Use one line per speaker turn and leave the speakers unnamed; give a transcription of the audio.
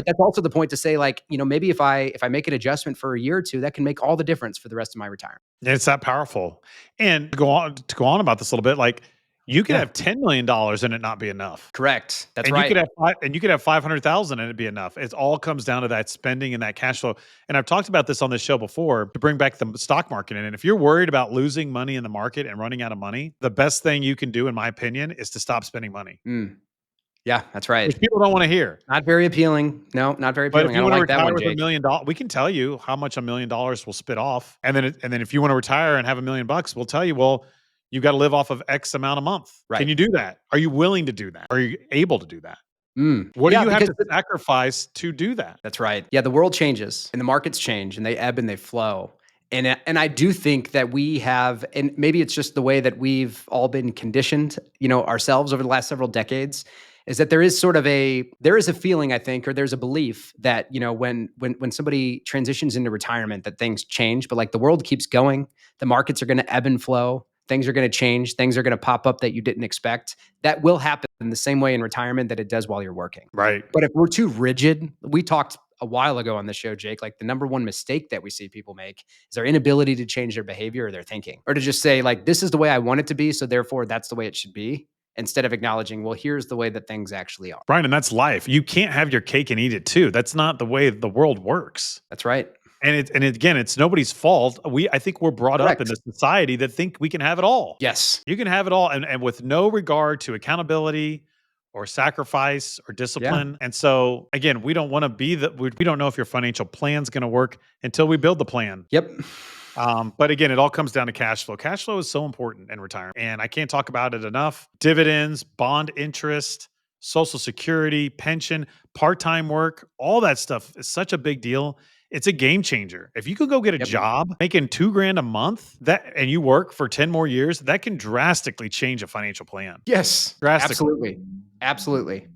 But that's also the point to say, like, maybe if I make an adjustment for a year or two, that can make all the difference for the rest of my retirement.
It's that powerful. And to go on about this a little bit, like you could
Yeah,
have $10 million and it not be enough.
correct. That's
And
right.
you could have 500,000 and it'd be enough. It all comes down to that spending and that cash flow. And I've talked about this on this show before to bring back the stock market in. And if you're worried about losing money in the market and running out of money, the best thing you can do, in my opinion, is to stop spending money,
Mm, yeah, that's right.
which people don't want to hear.
Not very appealing. No, not very
But if
appealing. I
you
don't
want to
like that
retire
one,
with $1
Jake.
million, we can tell you how much $1 million will spit off. And then if you want to retire and have $1 million, we'll tell you, well, you got to live off of X amount a month. Can
Right.
you do that? Are you willing to do that? Are you able to do that? What do
Yeah,
you have
because
to sacrifice to do that?
that's right. Yeah, the world changes and the markets change and they ebb and they flow. And I do think that we have, and maybe it's just the way that we've all been conditioned, ourselves over the last several decades, is that there is a feeling, I think, or there's a belief that, when somebody transitions into retirement, that things change, but like the world keeps going, the markets are going to ebb and flow, things are going to change, things are going to pop up that you didn't expect. That will happen in the same way in retirement that it does while you're working.
Right.
But if we're too rigid, we talked a while ago on the show, Jake, like the number one mistake that we see people make is their inability to change their behavior or their thinking, or to just say, like, this is the way I want it to be, so therefore that's the way it should be, instead of acknowledging, well, here's the way that things actually are.
Right. And that's life. You can't have your cake and eat it too. That's not the way the world works.
That's right.
Again, it's nobody's fault. I think we're brought up in
Correct.
a society that think we can have it all.
Yes.
You can have it all, and with no regard to accountability or sacrifice or
Yeah.
discipline. And so again, we don't want to be we don't know if your financial plan's going to work until we build the plan.
Yep.
But again, it all comes down to cash flow. Cash flow is so important in retirement, and I can't talk about it enough. Dividends, bond interest, Social Security, pension, part-time work, all that stuff is such a big deal. It's a game changer. If you could go get a
Yep.
job making $2,000 a month and you work for 10 more years, that can drastically change a financial plan.
Yes.
Drastically.
Absolutely. Absolutely.